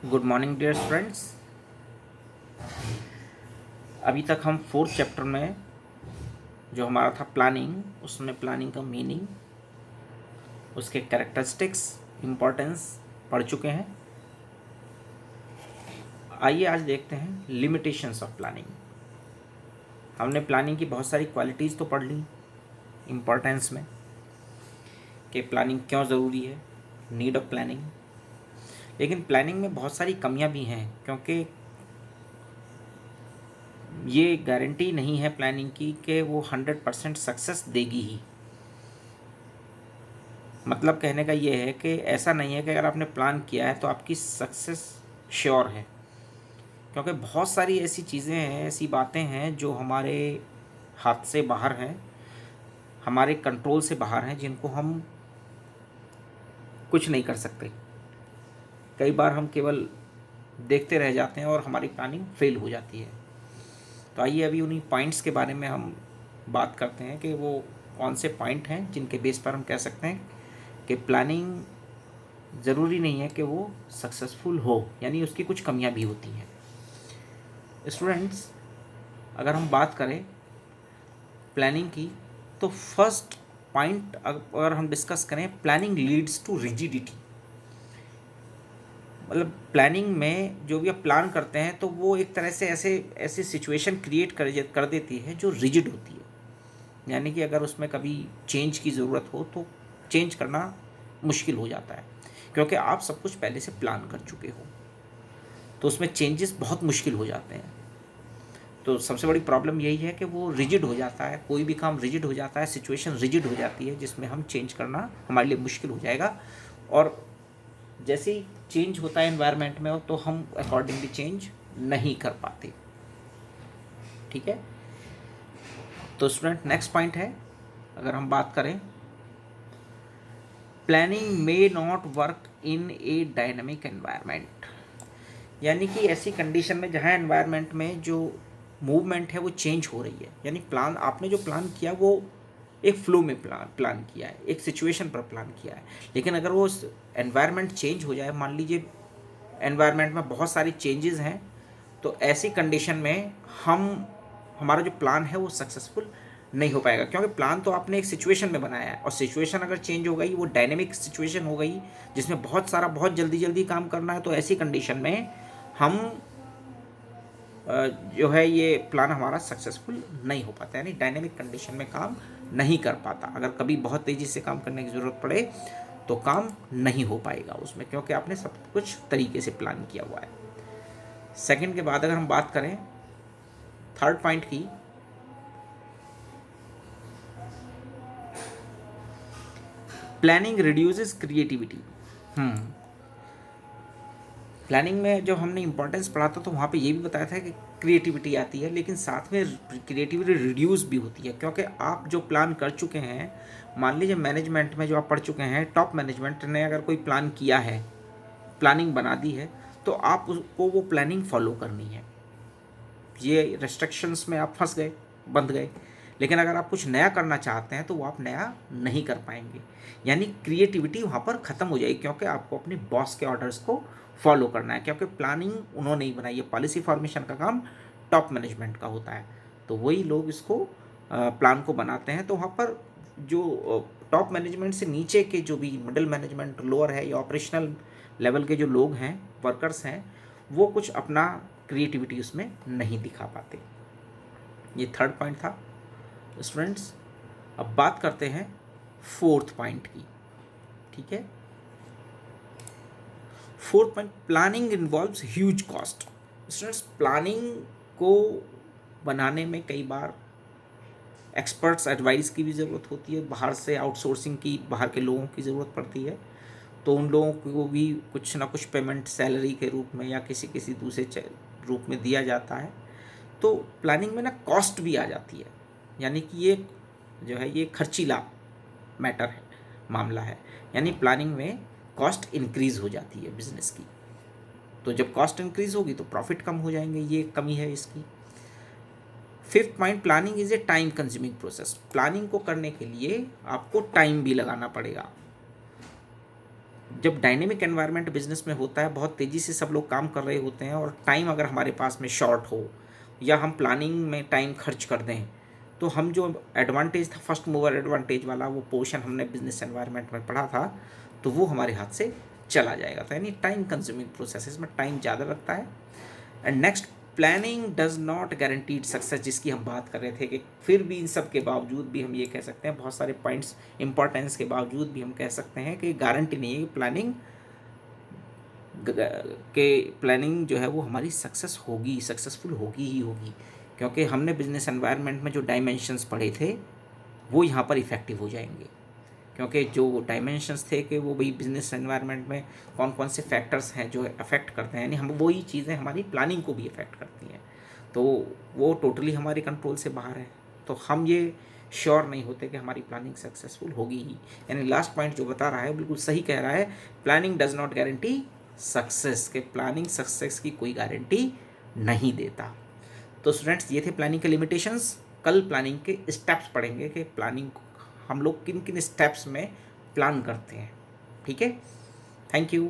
Good morning dear friends. अभी तक हम फोर्थ चैप्टर में जो हमारा था प्लानिंग, उसमें प्लानिंग का मीनिंग, उसके कैरेक्टरिस्टिक्स, इम्पोर्टेंस पढ़ चुके हैं। आइए आज देखते हैं लिमिटेशंस ऑफ प्लानिंग। हमने प्लानिंग की बहुत सारी क्वालिटीज़ तो पढ़ ली इम्पोर्टेंस में, कि प्लानिंग क्यों ज़रूरी है, नीड ऑफ प्लानिंग। लेकिन प्लानिंग में बहुत सारी कमियां भी हैं, क्योंकि ये गारंटी नहीं है प्लानिंग की कि वो 100% सक्सेस देगी ही। मतलब कहने का ये है कि ऐसा नहीं है कि अगर आपने प्लान किया है तो आपकी सक्सेस श्योर है, क्योंकि बहुत सारी ऐसी चीज़ें हैं, ऐसी बातें हैं जो हमारे हाथ से बाहर हैं, हमारे कंट्रोल से बाहर हैं, जिनको हम कुछ नहीं कर सकते। कई बार हम केवल देखते रह जाते हैं और हमारी प्लानिंग फेल हो जाती है। तो आइए अभी उन्हीं पॉइंट्स के बारे में हम बात करते हैं कि वो कौन से पॉइंट हैं जिनके बेस पर हम कह सकते हैं कि प्लानिंग ज़रूरी नहीं है कि वो सक्सेसफुल हो, यानी उसकी कुछ कमियां भी होती हैं। स्टूडेंट्स, अगर हम बात करें प्लानिंग की, तो फर्स्ट पॉइंट अगर हम डिस्कस करें, प्लानिंग लीड्स टू रिजिडिटी। मतलब प्लानिंग में जो भी आप प्लान करते हैं तो वो एक तरह से ऐसे ऐसी सिचुएशन क्रिएट कर देती है जो रिजिड होती है, यानी कि अगर उसमें कभी चेंज की ज़रूरत हो तो चेंज करना मुश्किल हो जाता है, क्योंकि आप सब कुछ पहले से प्लान कर चुके हो, तो उसमें चेंजेस बहुत मुश्किल हो जाते हैं। तो सबसे बड़ी प्रॉब्लम यही है कि वो रिजिड हो जाता है, कोई भी काम रिजिड हो जाता है, सिचुएशन रिजिड हो जाती है, जिसमें हम चेंज करना हमारे लिए मुश्किल हो जाएगा। और जैसे ही चेंज होता है एनवायरनमेंट में तो हम अकॉर्डिंगली चेंज नहीं कर पाते। ठीक है, तो स्टूडेंट नेक्स्ट पॉइंट है, अगर हम बात करें, planning may not work in a dynamic environment. यानी कि ऐसी कंडीशन में जहाँ एनवायरनमेंट में जो मूवमेंट है वो चेंज हो रही है, यानी प्लान आपने जो प्लान किया वो एक फ्लो में प्लान किया है, एक सिचुएशन पर प्लान किया है, लेकिन अगर वो एनवायरनमेंट चेंज हो जाए, मान लीजिए एनवायरनमेंट में बहुत सारी चेंजेस हैं, तो ऐसी कंडीशन में हमारा जो प्लान है वो सक्सेसफुल नहीं हो पाएगा, क्योंकि प्लान तो आपने एक सिचुएशन में बनाया है, और सिचुएशन अगर चेंज हो गई, वो डायनेमिक सिचुएशन हो गई जिसमें बहुत जल्दी जल्दी काम करना है, तो ऐसी कंडीशन में हम जो है ये प्लान हमारा सक्सेसफुल नहीं हो पाता, यानी डायनेमिक कंडीशन में काम नहीं कर पाता। अगर कभी बहुत तेज़ी से काम करने की ज़रूरत पड़े तो काम नहीं हो पाएगा उसमें, क्योंकि आपने सब कुछ तरीके से प्लान किया हुआ है। सेकंड के बाद अगर हम बात करें थर्ड पॉइंट की, प्लानिंग रिड्यूसेस क्रिएटिविटी। प्लानिंग में जब हमने इंपॉर्टेंस पढ़ा था तो वहाँ पे ये भी बताया था कि क्रिएटिविटी आती है, लेकिन साथ में क्रिएटिविटी रिड्यूस भी होती है, क्योंकि आप जो प्लान कर चुके हैं, मान लीजिए मैनेजमेंट में जो आप पढ़ चुके हैं, टॉप मैनेजमेंट ने अगर कोई प्लान किया है, प्लानिंग बना दी है, तो आप उसको वो प्लानिंग फॉलो करनी है। ये रेस्ट्रिक्शंस में आप फंस गए, बंध गए, लेकिन अगर आप कुछ नया करना चाहते हैं तो वो आप नया नहीं कर पाएंगे, यानी क्रिएटिविटी वहाँ पर ख़त्म हो जाएगी, क्योंकि आपको अपने बॉस के ऑर्डर्स को फॉलो करना है, क्योंकि प्लानिंग उन्होंने ही बनाई है, पॉलिसी फॉर्मेशन का काम टॉप मैनेजमेंट का होता है, तो वही लोग इसको प्लान को बनाते हैं। तो वहाँ पर जो टॉप मैनेजमेंट से नीचे के जो भी मिडिल मैनेजमेंट, लोअर है, या ऑपरेशनल लेवल के जो लोग हैं, वर्कर्स हैं, वो कुछ अपना क्रिएटिविटी उसमें नहीं दिखा पाते। ये थर्ड पॉइंट था स्टूडेंट्स। अब बात करते हैं फोर्थ पॉइंट की। ठीक है, fourth point, planning involves huge cost. Students, planning को बनाने में कई बार एक्सपर्ट्स एडवाइस की भी ज़रूरत होती है, बाहर से आउटसोर्सिंग की, बाहर के लोगों की ज़रूरत पड़ती है, तो उन लोगों को भी कुछ ना कुछ पेमेंट सैलरी के रूप में या किसी किसी दूसरे रूप में दिया जाता है। तो प्लानिंग में ना कॉस्ट भी आ जाती है, यानी कि ये जो है ये खर्चीला मैटर है, मामला है, यानी प्लानिंग में कॉस्ट इंक्रीज़ हो जाती है बिजनेस की। तो जब कॉस्ट इंक्रीज़ होगी तो प्रॉफिट कम हो जाएंगे, ये कमी है इसकी। Fifth point, planning is a time consuming process. Planning को करने के लिए आपको टाइम भी लगाना पड़ेगा। जब डायनेमिक एनवायरनमेंट बिजनेस में होता है, बहुत तेज़ी से सब लोग काम कर रहे होते हैं और टाइम अगर हमारे पास में शॉर्ट हो या हम प्लानिंग में टाइम खर्च कर दें, तो हम जो एडवांटेज था फर्स्ट मूवर एडवांटेज वाला, वो पोर्शन हमने बिजनेस एनवायरनमेंट में पढ़ा था, तो वो हमारे हाथ से चला जाएगा। तो यानी टाइम कंज्यूमिंग प्रोसेस में टाइम ज़्यादा लगता है। And next, planning does not guaranteed success, जिसकी हम बात कर रहे थे कि फिर भी इन सब के बावजूद भी हम ये कह सकते हैं, बहुत सारे पॉइंट्स इंपॉर्टेंस के बावजूद भी हम कह सकते हैं कि गारंटी नहीं है कि प्लानिंग जो है वो हमारी सक्सेसफुल होगी ही होगी, क्योंकि हमने बिजनेस एनवायरनमेंट में जो डायमेंशंस पढ़े थे वो यहाँ पर इफ़ेक्टिव हो जाएंगे। क्योंकि जो डायमेंशंस थे कि वो भाई बिजनेस एनवायरनमेंट में कौन कौन से फैक्टर्स हैं जो अफेक्ट करते हैं, यानी हम वही चीज़ें हमारी प्लानिंग को भी अफेक्ट करती हैं, तो वो टोटली हमारे कंट्रोल से बाहर है। तो हम ये श्योर नहीं होते कि हमारी प्लानिंग सक्सेसफुल होगी ही। यानी लास्ट पॉइंट जो बता रहा है बिल्कुल सही कह रहा है, planning does not guarantee success, के प्लानिंग सक्सेस की कोई गारंटी नहीं देता। तो स्टूडेंट्स, ये थे प्लानिंग के लिमिटेशंस। कल प्लानिंग के स्टेप्स पढ़ेंगे कि प्लानिंग हम लोग किन किन स्टेप्स में प्लान करते हैं। ठीक है, थैंक यू।